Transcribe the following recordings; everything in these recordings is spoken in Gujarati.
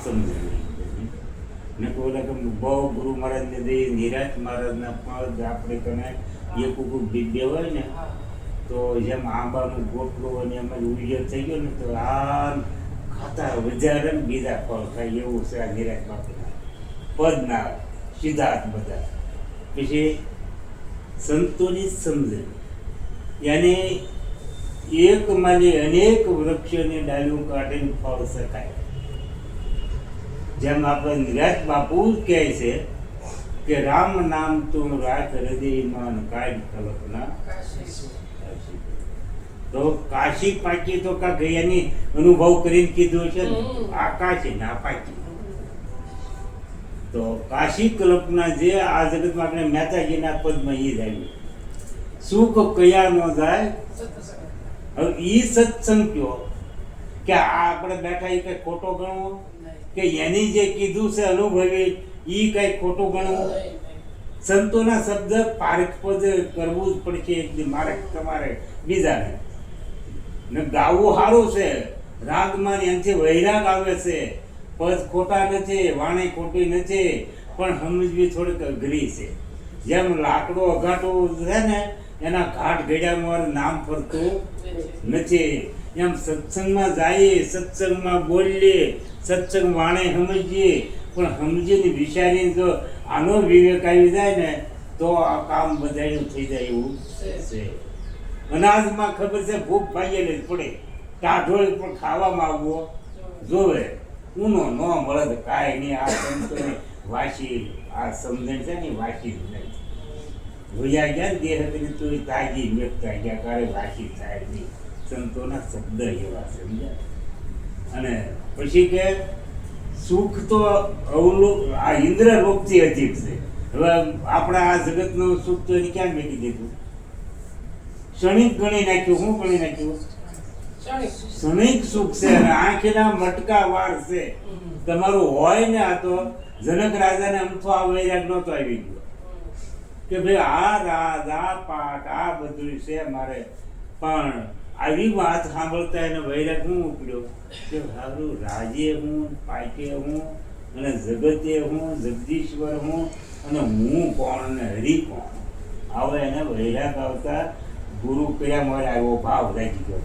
સમજણ ને કોઈ બહુ ગુરુ મહારાજને દઈ નિરાજ મહારાજના પદ આપણે કને એક ઉપર બે હોય ને તો જેમ આંબાનું ગોટલું અને એમાં ઉજ્જર થઈ ગયો ને તો આ ખાતા વધારે ને બીજા ફળ થાય એવું છે આ નિરાજ બાપુના પદના સિદ્ધાર્થ બધા. પછી સંતોની સમજણ યાને એક માની અનેક વૃક્ષોની ડાળીઓ કાઢીને ફળ શકાય. જેમ આપણે નિરાજ બાપુ કહે છે કે રામ નામ તું રાખ હૃદયમાં કાઢ કલ્પના. તો કાશી પાકી તો કા ગયાની અનુભવ કરીને કીધું છે ને આ કાશી ના પાકી. તો કાશી કલ્પના જે આ જગતમાં આપણે મહેતાજીના પદમાં એ જાય સુખ કયા ન જાય. હવે ઈ સત્સંગ કયો કે આ આપણે બેઠા એ કઈ ખોટો ગણવો કે એની જે કીધું છે અનુભવી ઈ કઈ ખોટું ગણવું. સંતોના શબ્દ પારખપદ કરવું જ પડશે. મારે તમારે બીજાને ને ગાવું સારું છે, રાગમાં એનાથી વૈરાગ આવે છે, પદ ખોટા નથી, વાણી ખોટી નથી, પણ સમજવી થોડીક અઘરી છે. જેમ લાકડો અઘાટું છે ને એના ઘાટ ઘડ્યામાં નામ ફરતું નથી, એમ સત્સંગમાં જઈએ, સત્સંગમાં બોલીએ, સત્સંગ વાણે સમજીએ, પણ સમજીને વિચારીને જો આનો વિવેક આવી જાય ને તો આ કામ બધાનું થઈ જાય એવું છે. અનાજમાં ખબર છે ભૂખ ભાગીને જ પડે, ટાઢોળ પણ ખાવામાં આવવો જોવે, ઊનો ન મળે તો કાંઈ નહીં. આ સંતોની વાસી આ સમજણ છે ને વાસી જ નહીં. ભૂયા ગયા દેહ કરી તો તાજી મેકતા ગયા કારે વાસી થાય નહીં. સંતોના શબ્દ એવા સમજ્યા. અને પછી કે સુખ તો આ ઇન્દ્રલોકથી અધિક છે. હવે આપણા આ જગતનું સુખ તો એને ક્યાં મેકી દીધું? ક્ષણિક ગણી નાખ્યું. શું ગણી નાખ્યું? ક્ષણિક સુખ છે અને આંખના મટકા વાર છે. તમારું હોય ને આ તો જનક રાજાને અમથો આ વૈરાગ નહોતો આવી ગયો કે ભાઈ આ રાજ આ પાઠ આ બધું છે મારે, પણ આવી વાત સાંભળતા એને વૈરાગ હું ઉપડ્યો કે સારું રાજે હું, પાકે હું, અને જગતે હું, જગદીશ્વર હું, અને હું કોણ અને હરિ કોણ. આવો એને વૈરાગ આવતા ગુરુ કયા મારે આવ્યો ભાવ રાખી ગયો.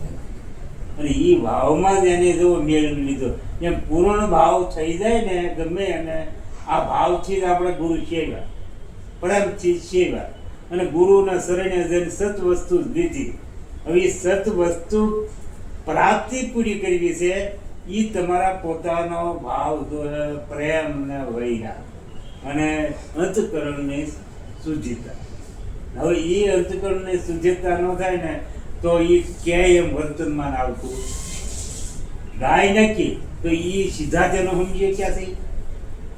અને એ ભાવમાં જ એને જો મેળવી લીધો. એમ પૂર્ણ ભાવ થઈ જાય ને ગમે, અને આ ભાવથી જ આપણે ગુરુ સેવા, પ્રેમથી સેવા, અને ગુરુના શરણે જઈને સત વસ્તુ દીધી. હવે એ સત વસ્તુ પ્રાપ્તિ પૂરી કરવી છે. એ તમારા પોતાનો ભાવ પ્રેમ ને વૈરાગ અને અંતકરણની શુદ્ધિતા. હવે એ અંતકરણની શુદ્ધિતા ન થાય ને તો એ ક્યાંય એમ વર્તનમાં આવતું ગાય નાખી તો એ સીધા તેનો સમજીએ ક્યાંથી?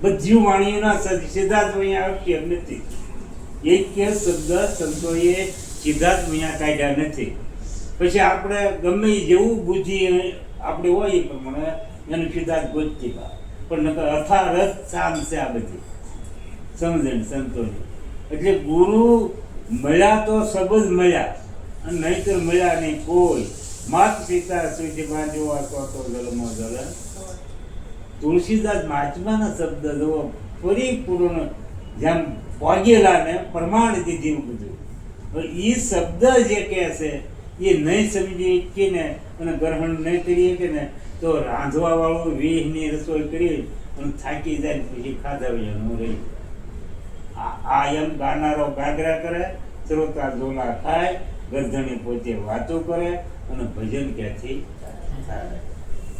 બધી વાણીઓના સીધા જ અહીંયા આવશે એમ નથી. એક કે શબ્દ સંતોએ સીધા જ અહીંયા કાઢ્યા નથી. પછી આપણે ગમે જેવું બુદ્ધિ આપણે હોય એ પ્રમાણે એનું સીધા જ ગોતતી પણ નકર અથારથ સામ છે આ બધી સમજણ સંતોની. એટલે ગુરુ મળ્યા તો શબ્દ મળ્યા, અને નહીતર મળ્યા નહીં કોઈ. માત પિતા સુધીમાં જોવા તો જલમો જલ. તુલસીદાસ મહાત્માના શબ્દ જો પરિપૂર્ણ જેમ પગેલા ને પ્રમાણ દીધી બધું. એ શબ્દ જે કહે છે એ નહીં સમજી કે ને અને ગ્રહણ નહીં કરીએ કે ને તો રાંધવા વાળું વીહની રસોઈ કરી અને થાકી જાય પછી ખાધા વૈયાનું રહી. આ એમ ગાનારો ગાગરા કરે, શ્રોતા ઝોલા ખાય, ગરધણી પોતે વાતો કરે, અને ભજન ક્યાંથી થાય?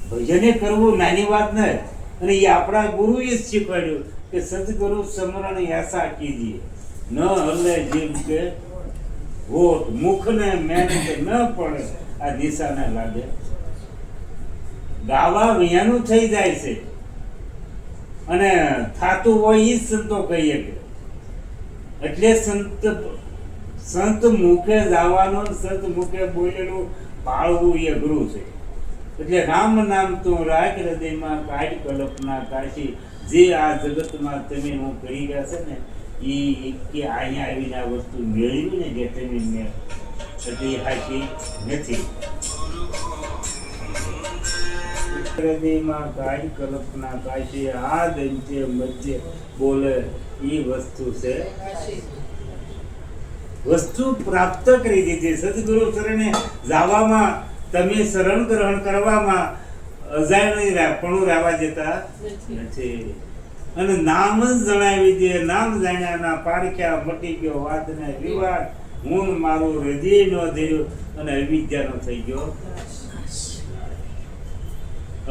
ભજને કરવું નાની વાત નહીં. અને એ આપણા ગુરુએ જ શીખવાડ્યું કે સદગુરુ સમરણ એસા કીજીએ ન હલે જીવ કે હોઠ, મુખને મહેનત ન પડે આ દિશાને લાગે. ગાવા વિયાનું થઈ જાય છે, અને થાતું હોય એ જ સંતો કહીએ કે. એટલે સંત મુખે જવાનું, સંત મુખે બોલેલું પાળવું એ ગુરુ છે. એટલે રામ નામ તું રાખ હૃદયમાં કાઢ કલ્પના કાશી. જે આ જગતમાં તમે હું કરી ગયા છે ને એ કે અહીંયા આવીને આ વસ્તુ મેળવી ને જે તમે મેં એટલે એ હાચી નથી. હૃદયમાં કાંઈ કલ્પના કાશી આ દંતે મધ્ય બોલે એ વસ્તુ છે. વસ્તુ પ્રાપ્ત કરી દીધી. સદગુરુ શરણે જવામાં તમે શરણ ગ્રહણ કરવામાં અજાણ્યાપણું રહેવા દેતા નથી. અને નામ જ જણાવી દે. નામ જાણ્યાના પારખ્યા મટી ગયો વાદને વિવાદ. હું મારું હૃદય નો ધર્યું અને અવિદ્યાનો થઈ ગયો.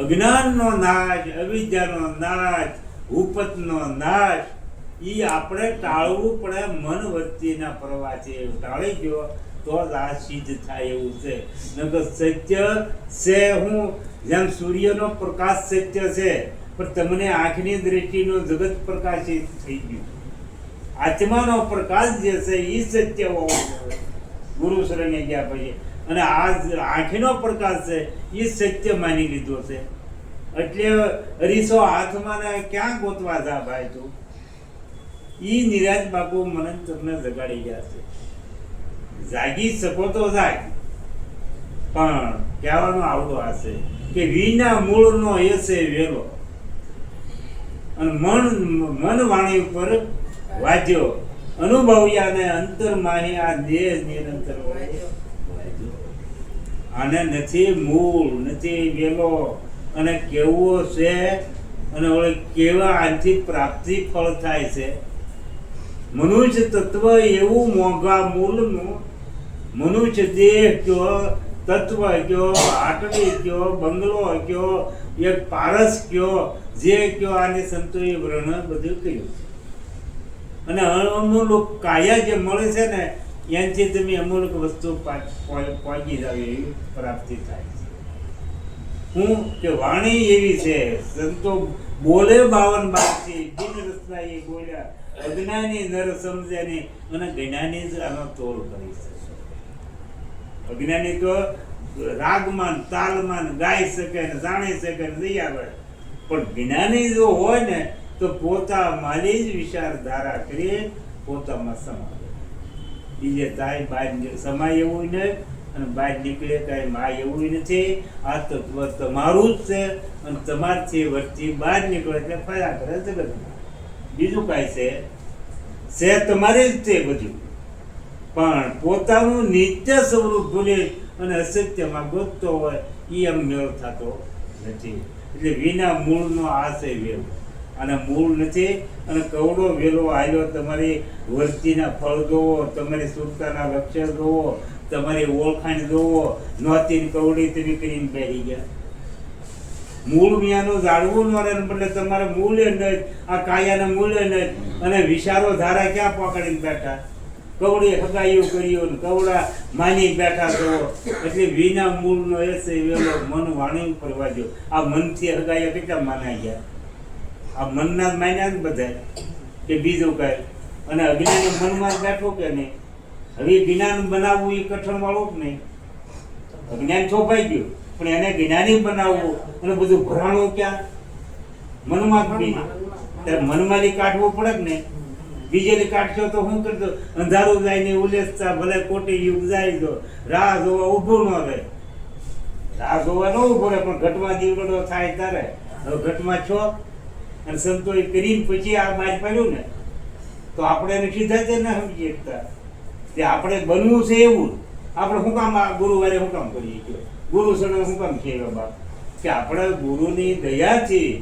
અજ્ઞાનનો નાશ, અવિદ્યાનો નાશ, ઉપતનો નાશ ઈ આપણે ટાળવું પડે. મન વચ્ચેના પ્રવાહથી ટાળી ગયો તો જ આ સિદ્ધ થાય એવું છે. નકર સત્ય છે હું જેમ સૂર્યનો પ્રકાશ સત્ય છે, પણ તમને આંખની દ્રષ્ટિનો જગત પ્રકાશિત થઈ ગયું. આત્માનો પ્રકાશ જે છે એ સત્ય હોવો જોઈએ ગુરુ શરણે ગયા પછી. અને આ આંખનો પ્રકાશ છે એ સત્ય માની લીધો છે. એટલે અરીસો હાથમાં ને ક્યાં ગોતવા જા ભાઈ તું? ઈ નિરાજ બાપુ મને તમને જગાડી ગયા છે. જાગી શકો તો જાગ, પણ કહેવાનો આવડો હશે કે વિના મૂળનો એ છે વેલો. અને મન વાણી ઉપર વાજ્યો અનુભવ્યા ને અંતર માહી આ દેહ નિરંતર આને નથી મૂળ, નથી વેલો, અને કેવો છે અને ઓલે કેવા આથી પ્રાપ્તિ ફળ થાય છે. મનુષ્ય તત્વ એવું મોંઘા મૂળનું, મનુષ્ય દેહ કયો, તત્વ કયો, આટલી કયો, બંગલો કયો, એક પારસ કયો, જે કયો આને સંતોએ વર્ણન બધું કહ્યું. અને અમુક કાયા જે મળે છે ને એનાથી તમે અમુક વસ્તુ પહોંચી જાવ એવી પ્રાપ્તિ થાય છે. હું કે વાણી એવી છે. સંતો બોલે 52 બારથી બિન રસના એ બોલ્યા. અજ્ઞાની નર સમજે નહીં અને જ્ઞાની જ આનો તોલ કરી શકે. અજ્ઞાની તો રાગમાન તાલમાન ગાઈ શકે ને જાણી શકે ને જઈ આવે, પણ જ્ઞાની જો હોય ને તો પોતા માલી જ વિચાર ધારા કરી પોતામાં સમાવે. બીજે તાય બહાર સમાય એવું નહીં અને બહાર નીકળે કાંઈ માં એવું નથી. આ તત્વ તમારું જ છે અને તમારથી વર્તી બહાર નીકળે એટલે ફર્યા કરે જગતમાં. બીજું કાંઈ છે તમારે જ તે બધું, પણ પોતાનું નિત્ય સ્વરૂપ ભૂલી અને અસત્યમાં ગોતતો હોય એ એમ મેળ થતો નથી. એટલે વિના મૂળનો આ છે વેલ, અને મૂળ નથી. અને કવડો વેલો આવ્યો તમારી વર્તીના ફળ જોવો, તમારી સુરતાના લક્ષ્ય જોવો, તમારી ઓળખાણ જોવો. નોતી કવડી તમે કરીને બેસી ગયા. મૂળ મિયાનું જાળવું ન રહે, બદલે તમારે મૂલ્ય નહીં, આ કાયાના મૂલ્ય નહીં, અને વિચારો ધારા ક્યાં પકડીને બેઠા. કવડી હગાયું કર્યું, કવડા માની બેઠા છો. એટલે વિના મૂળનો એ છે વેલો મન વાણી ઉપર વાજ્યો. આ મનથી હગાયા કેટલા માના ગયા? આ મનના જ માન્યા જ બધા કે બીજું કાંઈ. અને અજ્ઞાની મનમાં જ બેઠો કે નહીં. હવે જ્ઞાન બનાવવું એ કઠણ વાળું જ નહીં. અજ્ઞાન થોપાઈ ગયું, પણ એને જ્ઞાની બનાવવું અને બધું ભરાણું ક્યાં? મનમાં જ બીજું. ત્યારે મનમાંથી કાઢવું પડે જ ને. બીજેલી કાઢશો તો શું કરતો? અંધારું જાય ને ઉલેસતા ભલે કોટી યુગ જાય તો રાહ જોવા ઊભું ન રહે. રાહ જોવા ન ઊભો રહે, પણ ઘટમાં દીવડો થાય ત્યારે. હવે ઘટમાં છો અને સંતોએ કરીને પછી આ માર પાડ્યું ને તો આપણે એને સીધા જ ના સમજી શકતા કે આપણે બનવું છે એવું. આપણે શું કામ આ ગુરુવારે શું કામ કરીએ છીએ? ગુરુ શરણ શું કામ છે બાબા? કે આપણે ગુરુની દયાથી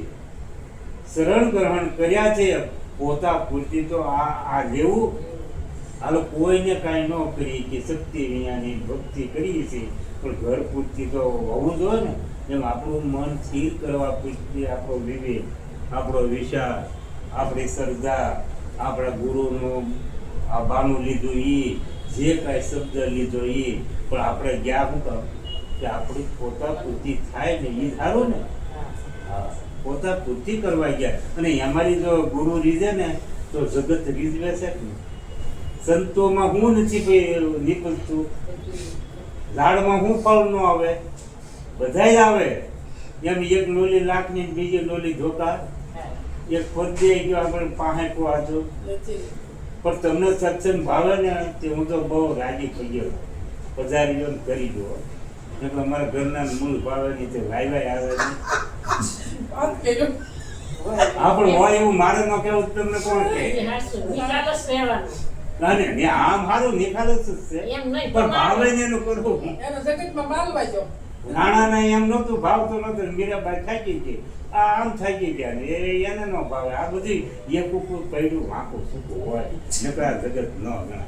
શરણ ગ્રહણ કર્યા છે. પોતા પૂરતી તો આ લેવું હાલો કોઈને કાંઈ ન કરી કે શક્તિ વિનાની ભક્તિ કરીએ છીએ, પણ ઘર પૂરતી તો હોવું જોઈએ ને. એમ આપણું મન સ્થિર કરવા પૂરતી આપણો વિવેક, આપણો વિચાર, આપણી શ્રદ્ધા, આપણા ગુરુનું આ બાનું લીધું એ જે કાંઈ શબ્દ લીધો એ પણ આપણે ગયા શું કામ? કે આપણી પોતા પૂરતી થાય ને એ સારું ને. હા, પોતા પૂરતી કરવા ગયા. અને અમારી જો ગુરુ રીઝે ને તો જગત રીઝવે છે ને. સંતોમાં હું નથી નીકળતું, ઝાડમાં હું ફળ ન આવે, બધાય આવે. એમ એક લોલી લાખની બીજી લોલી ધોકા, એક પદે ગયો આપણે પાસે વાંચો. પણ તમને સત્સંગ ભાવે ને તે હું તો બહુ રાજી થઈ ગયો. પધારીઓ કરી દો. એટલે અમારા ઘરના મૂળ ભાવે ની તે લાવ્યા આવે ને હા પણ હોય એવું મારે ન કેવું તો તમને કોણ કહે? નિખાલસ રહેવાનું. ના ને આમ સારું નિખાલસ જ છે એમ નહીં, પણ ભાવે ને એનું કરવું. એનો જગતમાં માલવા જો. નાણાના એમ નતું ભાવતો નતો. મીરાબાઈ થાકી ગઈ, આ આમ થાકી ગયા ને એને ન ભાવે. આ બધી એક ઉપર પડ્યું વાંકું સૂકું હોય નકરા જગત ન ગણાય.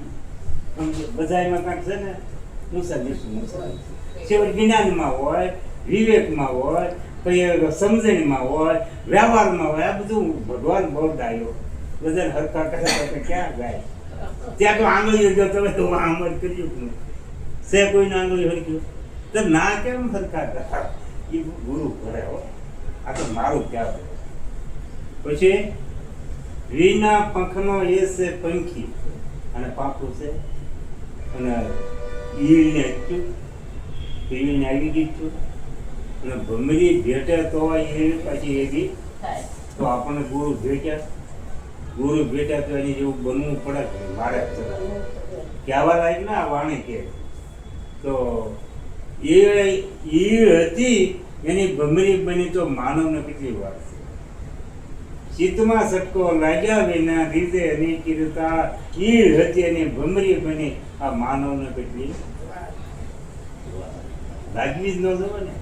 બધા એમાં કાંઈક છે ને મુસાફરી છેવટ જ્ઞાનમાં હોય, વિવેકમાં હોય, પછી સમજણમાં હોય, વ્યવહારમાં હોય. આ બધું ભગવાન બહુ ગાયો. બધાને હરખા કરે તો ક્યાં ગાય? ત્યાં તો આંગળીઓ જો તમે તો આમ જ કર્યું જ નહીં. સે કોઈને આંગળી હરખ્યું તો ના કેમ હરખા હતા? એ ગુરુ કરે હો. આ તો મારું કહેવું. પછી વીના પંખનો એ છે પંખી અને પાંખું છે અને ઈળને અચ્યું ઈળને આવી ગઈ છું અને ભમરી ભેટે તો ઈળ પછી એવી થાય. તો આપણને ગુરુ ભેટ્યા. ગુરુ ભેટ્યા તો એની જેવું બનવું પડે કે મારે કહેવા લાયક ના વાણી કે તો એ ઈળ હતી એની ભમરી બની તો માનવને કેટલી વાર છે. ચિત્તમાં સટકો લાગ્યા વિના રીધે અનિકિરતા ઈળ હતી એની ભમરી બની આ માનવને કેટલી લાગવી જ ન જવે ને.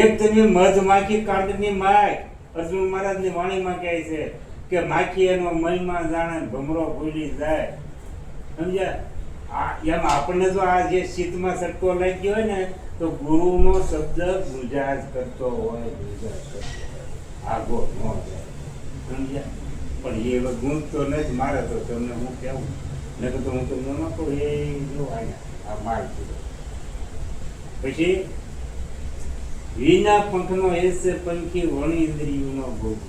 એક તમે મધ માખી કાંડની માય અર્જુન મહારાજની વાણીમાં કહે છે કે માખી એનો મહિમા જાણે ભમરો ભૂલી જાય. સમજ્યા? એમ આપણને તો આ જે ચિત્તમાં સટકો લાગ્યો હોય ને તો ગુરુનો શબ્દ ગુજાર કરતો હોય આગો ન જાય. સમજ્યા? પણ એ ગુણ તો નથી મારે તો તમને હું કહેવું નકર તો હું તમને ન કહું. એ જો આ માલ કીધો. પછી વિના પંખનો એસે પંખી વણી ઇન્દ્રિયોનો ભોગ,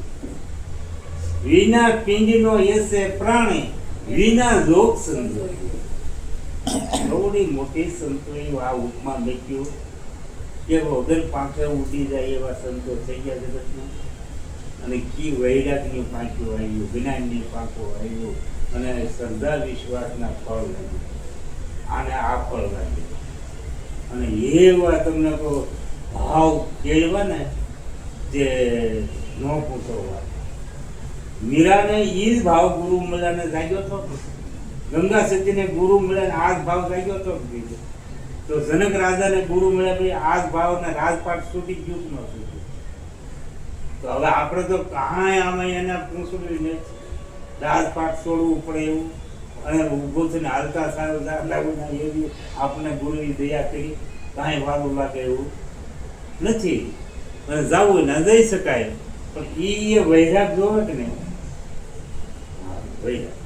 વિના પિંડનો એસે પ્રાણી, વિના જોગ સંતોષ. થોડી મોટી સંતોષ આ ઉપમા લખ્યું કે વગર પાંખે ઉડી જાય એવા સંતો થઈ ગયા જગતમાં. અને કી વૈરાગની પાંખું આવ્યું, જ્ઞાનની પાંખું આવ્યું અને શ્રદ્ધા વિશ્વાસના ફળ લાગ્યું. આને આ ફળ લાગ્યું. અને એવા તમને કહો ભાવ કેળવા ને જે ન પૂછો વાત. મીરાને એ જ ભાવ ગુરુ મળ્યાને જાગ્યો હતો. ગંગા સતીને ગુરુ મળ્યા આ જ ભાવ જાગ્યો હતો. તો જનક રાજાને ગુરુ મળ્યા પછી આ જ ભાવને રાજપાટ છૂટી ગયું ન છૂટ્યું. તો હવે આપણે તો કાંઈ આમાં એને પૂછવું નહીં. રાજપાટ છોડવું પડે એવું અને ઊભો થઈને હાલતા સારું લાગવું ના એવી આપણને ગુરુની દયા કરી કાંઈ વારું લાગે એવું નથી. અને જવું ના જઈ શકાય પણ એ વૈરાગ જોવે કે નહીં? વૈરાગ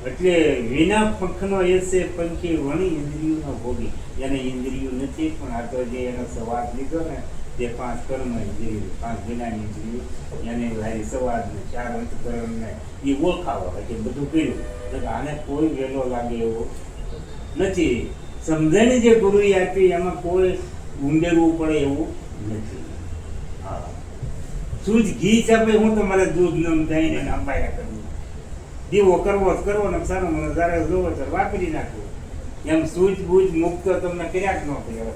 એટલે વિના પંખનો એસે પંખી વણી ઇન્દ્રિયોનો ભોગી. એને ઇન્દ્રિયો નથી પણ આ તો જે એનો સવાદ લીધો ને તે 5 કર્મ ઇન્દ્રિયો, 5 જ્ઞાન ઇન્દ્રિયો એને લારી સવાદ ને 4 અંતકરણ ને એ ઓળખાવા એટલે બધું કર્યું. એટલે આને કોઈ વેલો લાગે એવો નથી. સમજણી જે ગુરુએ આપી એમાં કોઈ ઉંડેરવું પડે એવું નથી. હા, સૂજ ઘી છે ભાઈ હું તમારે દૂધ ન દઈને અંબાયા કરું. દીવો કરવો જ કરવો ને સારું મને જ્યારે જોવો ત્યારે વાપરી નાખવું. એમ સૂજ બૂજ મુક્ત તમને કર્યા જ ન કર્યા.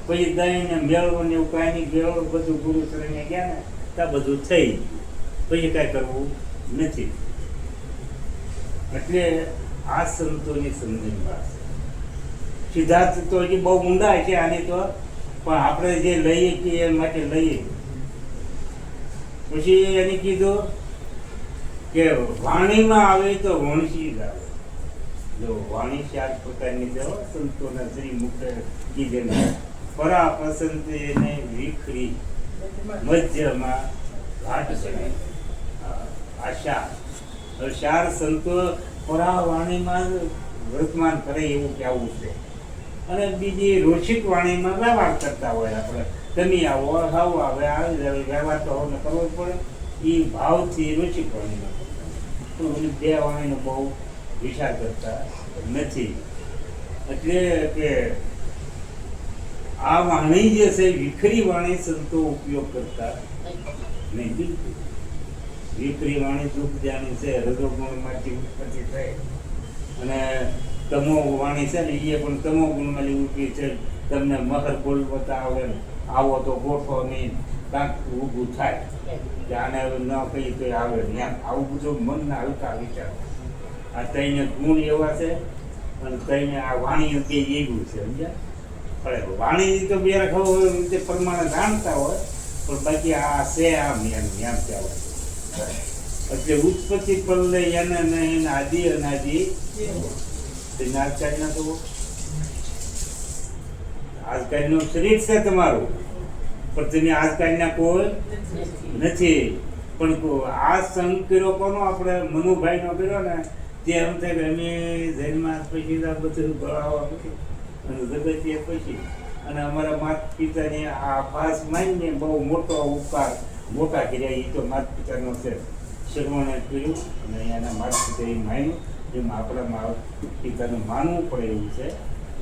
પછી દહીં ને મેળવો ને એવું કાંઈ નહીં. મેળવો બધું ગુરુ શરણે ગયા ને ત્યાં બધું થઈ ગયું. પછી કાંઈ કરવું નથી. એટલે આ સંતોની સમજણ વાત છે. સિદ્ધાર્થ તો હજી બહુ ઊંડા છે આની તો, પણ આપણે જે લઈએ છીએ એ માટે લઈએ. પછી એને કીધું કે વાણીમાં આવે તો વણસી જ આવે. જો વાણી 4 પ્રકારની જો સંતોના શ્રી મુખ કીધેલા પરા પસંદને વિખરી મધ્યમાં ઘાટ બને આશા. 4 સંતો પરા વાણીમાં વર્તમાન કરે એવું કહેવું છે. અને બીજી રોચિક વાણીમાં વ્યવહાર કરતા હોય. આપણે તમે આવો હાવ આવે આવી જાય વ્યવહાર તો હવે કરવો જ પડે. એ ભાવથી રોચિક વાણીમાં પણ બે વાણીનો બહુ વિચાર કરતા નથી. એટલે કે આ વાણી જે છે વિખરી વાણી સંતો ઉપયોગ કરતા નહીં. બિલકુલ વિખરી વાણી દુઃખ જાણી છે, રજોગુણમાંથી ઉત્પત્તિ થાય. અને તમો વાણી છે ને એ પણ તમો ગુણમાં ઉભી છે. તમને મહર બોલવતા આવે ને આવો તો ગોઠો નહીં, કાંક ઊભું થાય કે આને હવે ન કહી તો આવે નહીં. એમ આવું બધું મનના હલકા વિચાર. આ તઈને ગુણ એવા છે અને તઈને આ વાણી કે એવું છે, સમજ્યા? પણ વાણી તો બે ખબર રીતે પ્રમાણે જાણતા હોય, પણ બાકી આ છે આમ એમ કહેવાય. એટલે ઉત્પત્તિ પલ્લે એને નહીં આદિ અનાદિ આજકાલના તો આજકાલનું શરીર છે તમારું, પણ તમે આજકાલના કોઈ નથી. પણ આ સંગ કર્યો કોનો? આપણે મનુભાઈ નો કર્યો ને, તે એમ થાય કે અમે જૈનમાં પછી આ બધું ભણાવવા નથી અને જગતીય પછી અને અમારા માતા પિતાને આ પાસ માનીને બહુ મોટો ઉપકાર મોટા કર્યા. એ તો માતા પિતાનો છે, શરવણે કર્યું અને એના માતા પિતાએ માન્યું. જેમ આપણા માતા પિતાનું માનવું પડે એવું છે.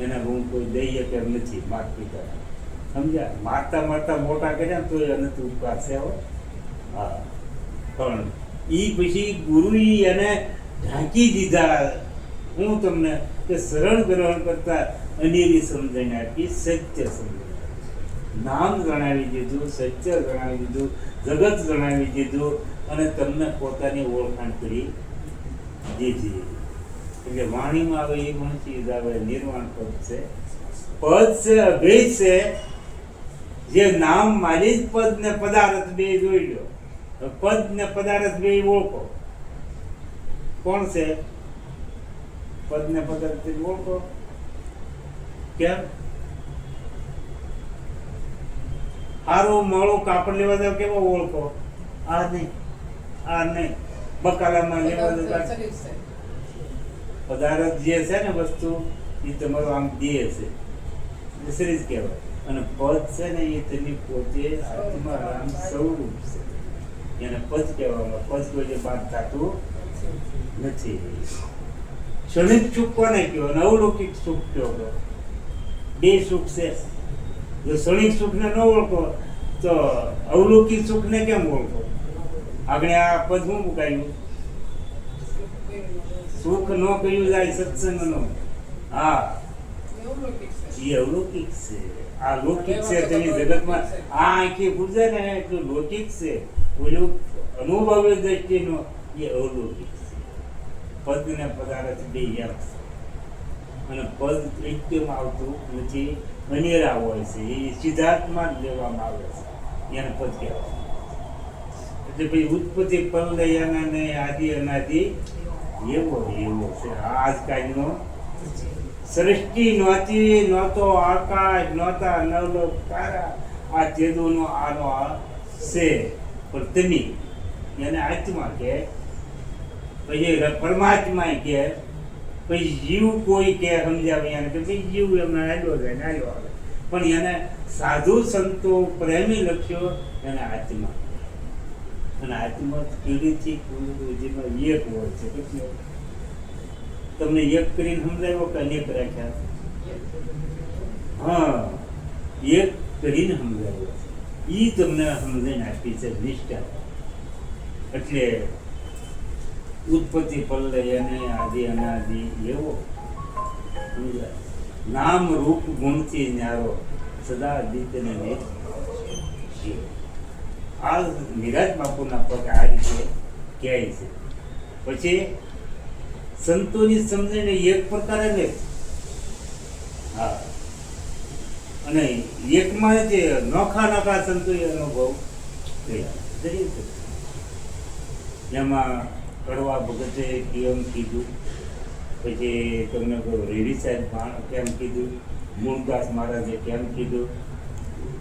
એના ઋણ કોઈ દઈએ કે નથી માતા પિતા, સમજ્યા? માતા મોટા કર્યા ને તો એ નથી ઉપકાર છે. હા, પણ એ પછી ગુરુએ એને ઢાંકી દીધા. હું તમને કે સરળ ગ્રહણ કરતા અનેરી સમજણ આપી, સત્ય સમજણ, નામ જણાવી દીધું, સત્ય જણાવી દીધું, જગત જણાવી દીધું અને તમને પોતાની ઓળખાણ કરી દીધી. એટલે વાણીમાં આવે એ વંશી આવે નિર્વાણ પદ છે. પદ છે, અભેદ છે. જે નામ મારી જ પદ ને પદાર્થ બે જોઈ લો. પદ ને પદાર્થ બે ઓળખો. કોણ છે? પદ ને પદાર્થ ઓળખો. કેમ? હારું મોળું કાપડ લેવા જાવ કેવો ઓળખો? આ નહીં, આ નહીં. બકાલામાં લેવા જાવ પદાર્થ જે છે ને વસ્તુ એ તમારો આમ દેહ છે, શરીર કહેવાય. અને પદ છે ને એ તેની પોતે આત્મા રામ સ્વરૂપ છે, એને પદ કહેવામાં. પદ કોઈ બાદ થતું નથી. ક્ષણિક સુખ કોને કહો? અવલૌકિક સુખ કહો. બે સુખ છે. જો ક્ષણિક સુખને ન ઓળખો તો અવલૌકિક સુખને કેમ ઓળખો? આપણે આ પદ શું મુકાયું? સુખ નો કહ્યું જાય સત્સંગ નો. હા, એ અવલૌકિક છે. આ લૌકિક છે તેની જગતમાં આ આંખી પૂજે ને એટલું લૌકિક છે. ઓલું અનુભવે દ્રષ્ટિનો એ અવલૌકિક છે. પદ ને પદાર્થ બે એમ. અને પદ એકદમ આવતું નથી, અનેરા હોય છે. એ સિદ્ધાર્થમાં જ લેવામાં આવે છે, એને પદ કહેવાય. એટલે ભાઈ ઉત્પત્તિ પલ્લે એના ને આદિ અનાદિ એવો છે. આજકાલનો સૃષ્ટિ નહોતી, નહોતો આકાશ, નહોતા નવલોક તારા, આ તેદોનો આનો આ છે. પણ તમે એને આત્મા કે, પછી પરમાત્મા કે, પછી જીવ કોઈ કે સમજાવે એને કે ભાઈ જીવ એમને આવ્યો જાય ને આવ્યો આવે. પણ એને સાધુ સંતો પ્રેમી લખ્યો એને આત્મા. અને આત્મા કીડીથી જેમાં એક હોય છે. કેટલો તમને એક કરીને સમજાવ્યો કે અનેક રાખ્યા? હા, એક કરીને સમજાવ્યો. એ તમને સમજણ આપી છે નિષ્ઠા. એટલે ઉત્પત્તિ પલ્લે એને આદિ અનાદિ એવો સમજાય. નામ રૂપ ગુણથી ન્યારો સદા દિતને જીવ. આ નિરાજ બાપુના પગ આ રીતે કહે છે. પછી સંતોની સમજણ એક પ્રકારે લે. હા, અને એકમાં જે નોખા સંતો અનુભવ એમાં કડવા ભગતે કેમ કીધું, પછી તમને રેડી સાહેબ કેમ કીધું, મૂળદાસ મહારાજે કેમ કીધું,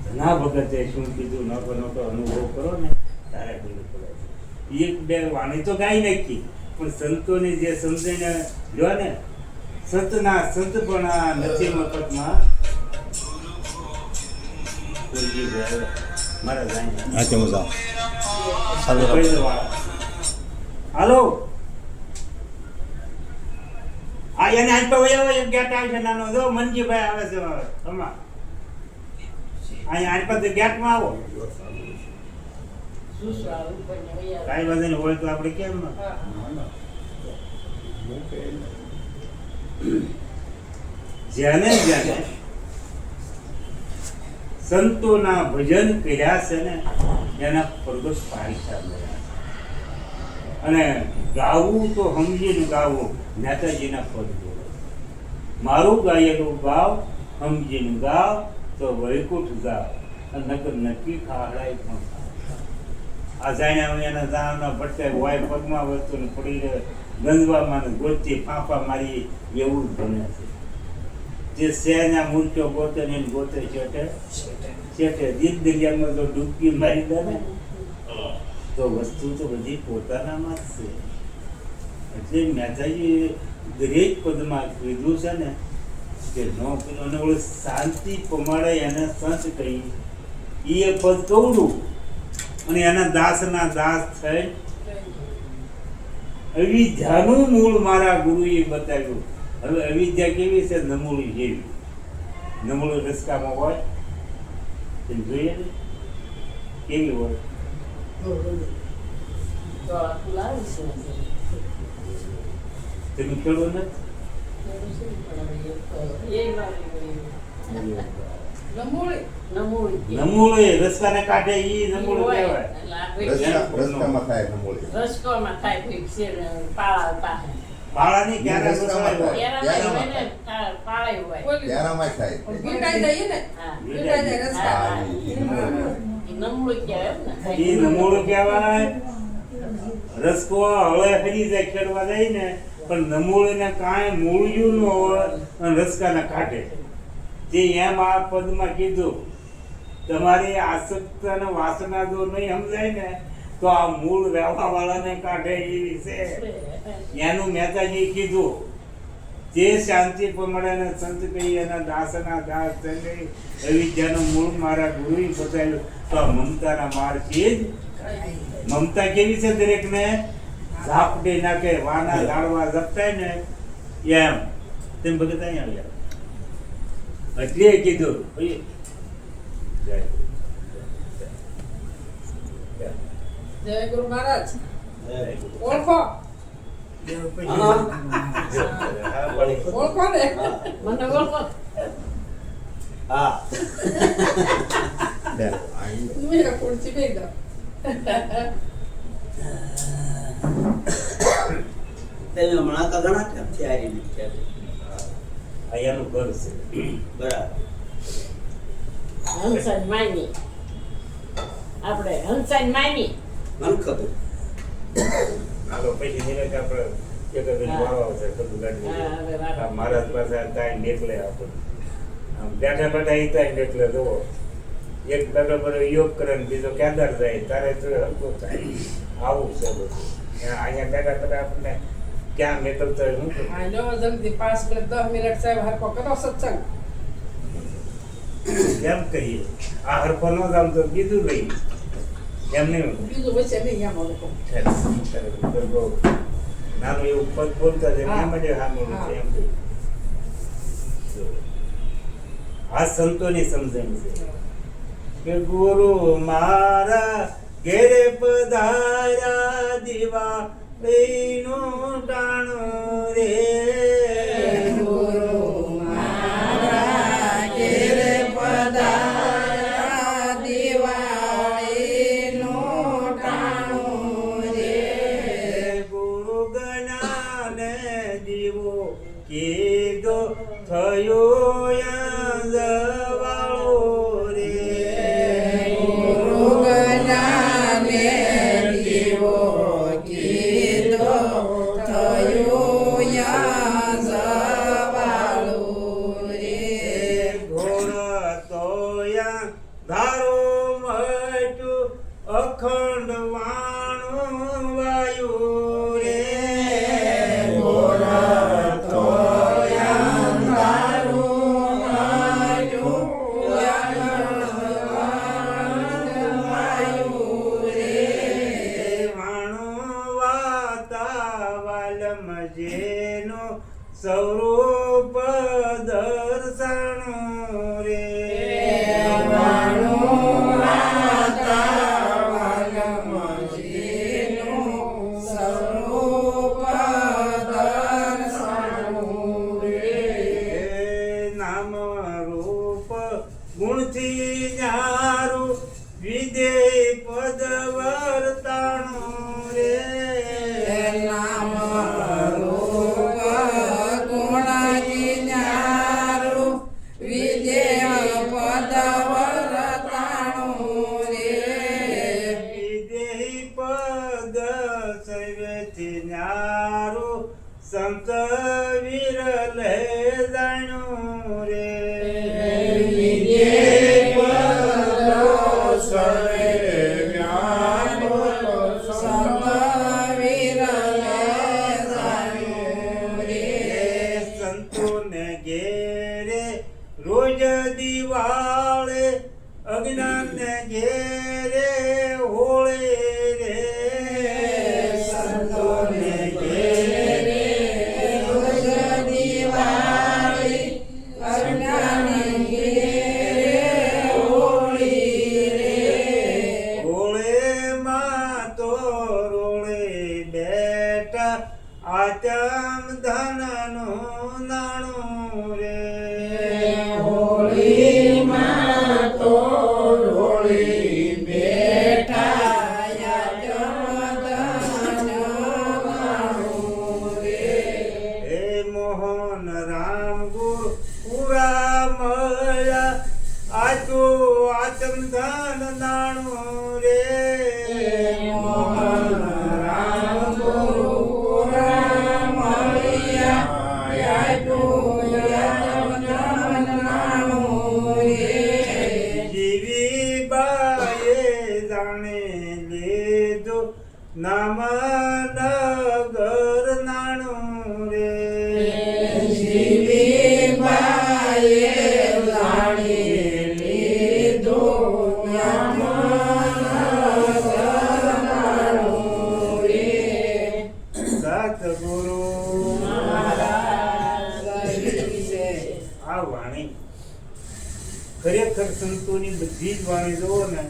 ઘણા ભગતે શું કીધું, નોખો અનુભવ કરો ને તારે કીધું પડે. એક બે વાણી તો ગાઈ નાખી, પણ સંતોની જે સમજઈને લ્યો ને, સંતના સંતપણા નથી મફતમાં. હાલો, આ એને આજ તો ગેટ આવે છે નાનો. જો મનજીભાઈ આવે છે તમા અહીંયા આજ પાસે ગેટમાં આવો. કાંઈ વાંધો નહીં હોય તો આપણે કેમ જેને જેને સંતોના ભજન કર્યા છે ને એના પ્રગટ પારિશા મળ્યા. અને ગાવું તો સમજીને ગાવું, મહેતાજીના પદ બોલો. મારું ગાયેલું ગાવ સમજીને ગાવ તો વૈકુંઠ ગાવ, નકર નક્કી ખાડાય પણ. આ જાણ્યા એના જાણના ભટકાય વાય પગમાં વસ્તુ પડી રહે, ગંજવામાં ગોતી ફાંફા મારી એવું જ બને છે. જે શહેરના મૂર્તિઓ ગોતે ને ગોતે છેટે દીપ દરિયામાં જો ડૂબકી મારી દે ને તો વસ્તુ તો બધી પોતાનામાં જ છે. એટલે મહેતાજી દરેક પદમાં કીધું છે ને કે નો અને ઓલું શાંતિ પમાડે એને સંત કહી એ પદ કવડું અને એના દાસના દાસ થઈ અવિદ્યાનું મૂળ મારા ગુરુએ બતાવ્યું. હવે અવિદ્યા કેવી છે? નમૂળી જેવી. નમૂળી રસકામાં હોય તમે જોઈએ ને કેવી હોય? તમે ખેડો નથી નમૂળી રસકાને કાઢે ઈ નમૂળું કહેવાય. રસ્તામાં થાય નમૂળી. રસકોમાં થાય કોઈ છે પાળા પાસે. પાળાની ક્યારે રસકામાં થાય. એના હોય ને પાળાય હોય. ત્યારામાં થાય. ભીટાઈ જઈએ ને હા. ભીટાઈ જાય રસ્તા. હા, ઈ નમૂળી. ઈ નમળું કહેવાય ને. ઈ નમૂળું કહેવાય. રસકો હળે ફરી જાય ખેડવા જાય ને પણ નમૂળીને કાંઈ મૂળિયું ન હોય અને રસકાને કાઢે. જે એમ આ પદમાં કીધું તમારી આસક્ત અને વાસના જો નહીં સમજાય ને તો આ મૂળ રહેવા વાળાને કાઢે એવી છે. એનું મહેતાજી કીધું જે શાંતિ પમડે ને સંત કહી એના દાસના દાસ થઈ અવિદ્યાનું મૂળ મારા ગુરુએ બતાવ્યું. તો આ મમતાના માર્ગથી જ મમતા કેવી છે? દરેકને ઝાપટી નાખે, વાના ઝાડવા ઝપટાય ને એમ તેમ ભગત અહીંયા આવ્યા. એટલે કીધું જય ગુરુ મહારાજ. ઓળખો ઓળખો ને મને ઓળખો. હા મેરા ખુરશી બે દો. તમે હમણાં તો ઘણા ટાઈમથી આવી નથી. અહીંયાનું ઘર છે. બરાબર. હંસાન માની આપણે હંસાન માની મને ખબર. હાલો પછી નિરેક આપણે એક જ વાળો આવશે બધું ગાડી. હા, હવે વાળો. આ મહારાજ પાસે ટાઈમ નીકળે આપણે આમ બેઠા બેઠા ઈ ટાઈમ નીકળે જુઓ. એક બેઠો બેઠો યોગ કરે ને બીજો કેદાર જાય તારે તો હલકો થાય. આવું છે બધું. અહીંયા બેઠા બેઠા આપણને ક્યાં નીકળતો હોય હું કરું? હા લો જલ્દી 5 મિનિટ 10 મિનિટ સાહેબ હરકો કરો સત્સંગ. કેમ કહીએ આ હરખો ન જામ તો બીજું લઈ એમ નહીં બીજું વચ્ચે નહીં એમ લોકો. નાનું એવું પદ બોલતા છે હા. એમ જ સાંભળવું છે એમ કહ્યું. આ સંતોની સમજણ છે કે ગુરુ મારા ઘેરે પધાર્યા દીવા લઈનું ટાણું રે ગુરુ મારા ઘેરે પધાર્યા દિવાળીનું ટાણું રે. ગુરુ ગણાને દીવો કીધો થયો યાદવાળો રે ગુરુ ગણાને દીવો કીધો થયો યાદવાળો રે. ઘોર તોયા ધારો મટ્યું અખંડ વાણું વાયુ રે ઘોર તોયા ધારું મટ્યું વાયુ રે. વાણું વાતાવલમ જેનો સ્વરૂપ દર્શનું રે નામ રૂપ ગુણથી આચમ ધનનું નાણું રે હોળીમાં તો ઢોળી બેઠા જમદાનું રે. હે મોહન રામ ગુરા મળ્યા આચો આચમ ધન નાણું રે મોહન રામ ગુરુ રામ મળ્યા જમદાનું રે. જીવી બાએ જાણે લીધું નામ નગર નાણું રે જીવી બાએ જાણી લીધું નામ નગરનારું રે. સતગુરુ મહારાજ છે. આ વાણી ખરેખર સંતોની બધી જ વાણી જુઓ ને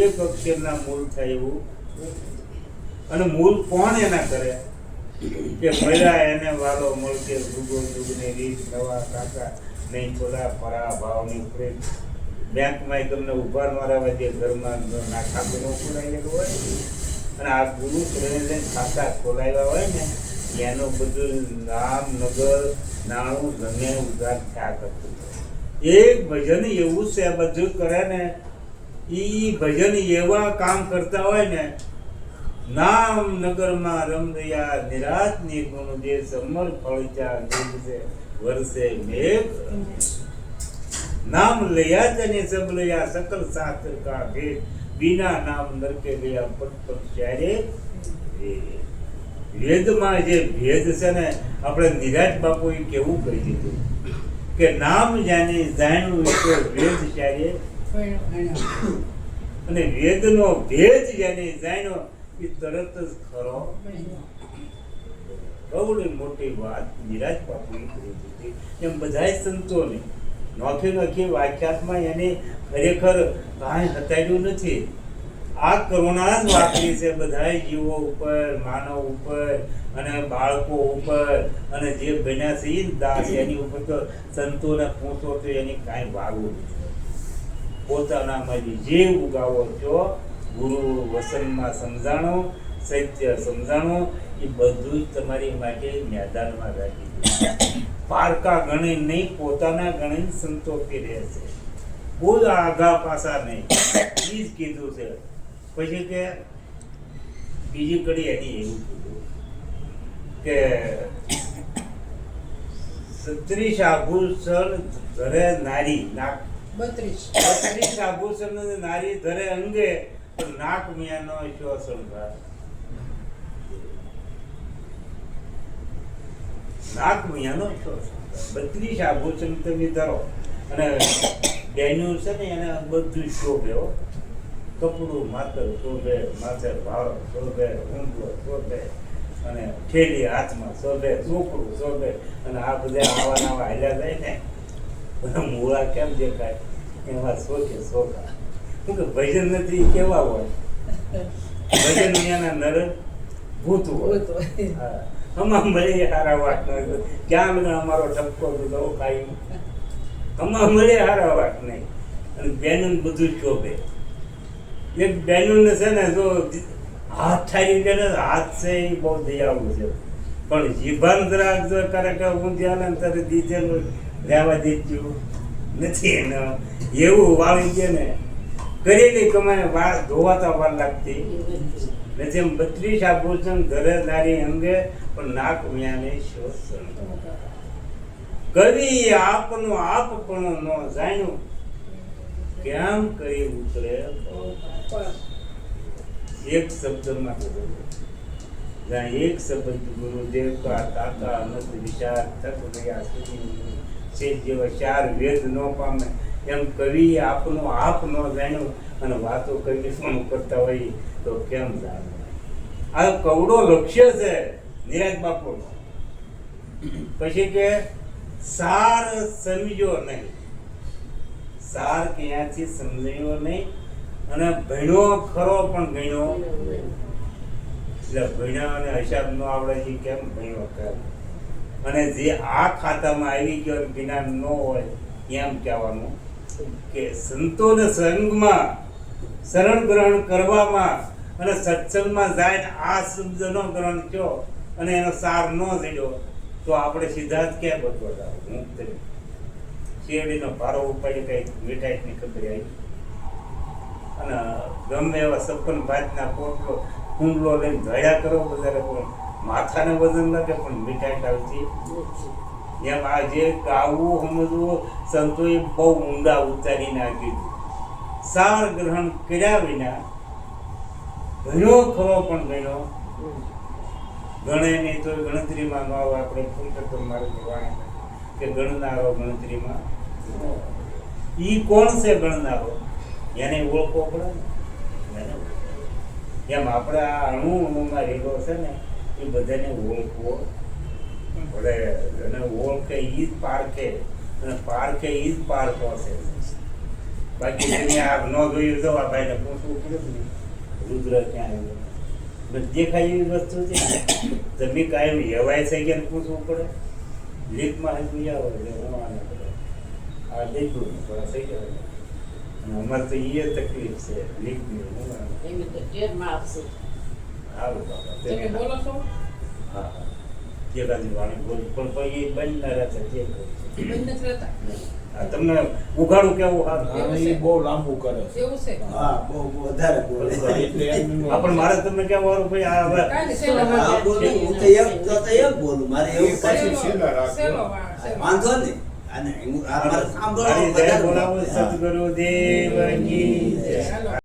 એક અક્ષરના મૂળ થાય એવું અને મૂળ કોણ એના કરે કે ભલા એને વાલો મળકે ભૂગો જુગને રીત નવા કાકા નહીં ખોલા પરા ભાવની પ્રેમ બેંકમાં તમને ઉભા મારાવા જે ઘરમાં ના ખાતું ન ખોલાયેલું હોય અને આ ગુરુ લઈને ખાતા ખોલાવ્યા હોય ને એનું બધું નામ નગર નાણું ધન્ય ઉધાર થયા કરતું એક ભજન એવું છે આ બધું કરે ને એ ભજન એવા કામ કરતા હોય ને નામ નગરમાં રમદયા નિરાત ની ગુણ જે સમર ફળચા દિવસે વર્ષે મેઘ નામ લયા તને સબ લયા સકલ શાસ્ત્ર કા ભેદ बिना नाम नरके गया पट पट चारे વેદમાં જે ભેદ છે ને આપણે નિરાજ બાપુએ કેવું કહી દીધું કે નામ જાને જાણ્યું તો વેદ ચારે અને વેદનો ભેદ જાને જાણ્યો એ તરત જ ખરો બહુ મોટી વાત નિરાજ બાપુએ કરી દીધી એમ બધાય સંતોને નોખી નોખી વાક્યાતમાં એને ખરેખર કાંઈ હતાડ્યું નથી આ કરુણા જ વાપરી છે બધાય જીવો ઉપર માનવ ઉપર અને બાળકો ઉપર અને જે બન્યા છે એ દાસ એની ઉપર તો સંતોને પૂછો તો એની કાંઈ વાગવું નથી પોતાનામાંથી જે ઉગાવો છો ગુરુ વસનમાં સમજાણો સત્ય સમજાણો એ બધું જ તમારી માટે મેદાનમાં રાખી દીધું પારકા ગણી નહીં પોતાના ગણી સંતોષી રહેશે બહુ આગા પાછા નહીં એ જ કીધું છે પછી કે બીજી કડી એની એવું કીધું કે 36 આભૂષણ ધરે નારી નાક 32 આભૂષણ નારી ધરે અંગે પણ નાક મિયાનો શો શણગાર નાક મિયાનો શો શણગાર 32 આભૂષણ તમે ધરો અને બેનું છે ને એને બધું શોભે હો કપડું માથે શોભે માથે ભાવ શોભે ઊંઘો શોભે અને ઠેલી હાથમાં શોભે ચોપડું શોભે અને આ બધા આવા નવા હાલ્યા જાય ને બધા મૂળા કેમ દેખાય એમાં શોખે શોખા શું કે ભજન નથી કેવા હોય ભજન એના નર ભૂત હોય હા હમણાં મળે હારા વાત ન ક્યાં લગન અમારો ઠપકો દીધો કાંઈ હમણાં મળે હારા વાત નહીં અને બેનું બધું શોભે એક બેનું છે ને જો હાથ ઠારી દે ને હાથ છે એ બહુ દયાળુ છે પણ જીભાન જરાક જો કરે કે ઊંધિયા ને તારે દીધેલું રહેવા દીધું નથી એને એવું વાળી દે ને કરેલી કમાય વાર ધોવાતા વાર લાગતી નથી એમ 32 આભૂષણ ઘરે નારી અંગે પણ નાક મિયાને શોષણ કવિ આપનું આપપણું ન જાણ્યું કેમ કરી ઉતરે એક શબ્દમાં જ્યાં એક શબ્દ ગુરુદેવ કા તાતા અનંત વિચાર તક ગયા સુધી છે જેવા 4 વેદ ન પામે એમ કવિ આપનું આપ ન જાણ્યું અને વાતો કરી શું કરતા હોય તો કેમ જાણે આ કવડો લક્ષ્ય છે નિરાજ બાપુનો પછી કે સાર સમજો નહીં સાર ક્યાંથી સમજાયો નહીં અને ભણ્યો ખરો પણ ગણ્યો એટલે ભણ્યા અને હિસાબ ન આવડે છે કેમ ભણ્યો કેમ? અને જે આ ખાતામાં આવી ગયો અને જ્ઞાન ન હોય એમ કહેવાનું કે સંતોને સંગમાં શરણ ગ્રહણ કરવામાં અને સત્સંગમાં જાય આ શબ્દનો ગ્રહણ થયો અને એનો સાર ન જડ્યો તો આપણે સીધા જ ક્યાં બતવતા મુક્ત શેરડીનો ભારો ઉપાડી કઈ મીઠાઈની ખબર આવી અને ગમે એવા સપન ભાતના પોટલો કુંડલો લઈને ધોયા કરો બધા પણ માથાને વજન લાગે પણ મીઠાઈ આવતી એમ આ જે ગાવું સમજવું સંતોએ બહુ ઊંડા ઉતારી નાખ્યું સાર ગ્રહણ કર્યા વિના ઘણો ખરો પણ ગણ્યો ગણે નહીં તો ગણતરીમાં ન આવે આપણે ફૂલકતો મારે વાણી કે ગણનારો ગણતરીમાં ઈ કોણ છે ગણનારો એને ઓળખવો પડે ને એમ આપણે આ અણુમાં રહેલો છે ને એ બધાને ઓળખવો પડે અને ઓળખે ઈ જ પારખે અને પારખે ઈ જ પારખો છે બાકી તમે આ ન જોયું તો આ ભાઈને પૂછવું પડે ને રુદ્ર ક્યાં આવ્યો દેખાય એવી વસ્તુ છે તમે કાયમ હેવાય છે કે પૂછવું પડે લીકમાં હજુ આવો એટલે હોવાને પડે આ દેખું થોડા થઈ જાય અને અમારે તો એ તકલીફ છે લીકની એવી તો ટેરમાં આવશે. સારું બાબા તમે બોલો છો હા હા જે ગાદી વાણી બોલી પણ પછી એ બંધ ના રહેતા જે કરું છું. બંધ નથી રહેતા આ તમને ઉઘાડું કેવું સારું એવું એ બહુ લાંબુ કરે છે. એવું છે હા બહુ વધારે બોલે એટલે એમનું આ પણ મારે તમને કેવું સારું ભાઈ આ હવે કાંઈ નહીં, સેલો હા વાળ. બોલું હું તો એક બોલું મારે એવું એ પછી કશું છેલ્લા રાખજો. સેલો વાળ, સેલો. વાંધો નહીં અને મારે મારી સાંભળવા જય વધારે બોલાવો ગમે. હા. સદગુરુ દેવની જય. હાલો.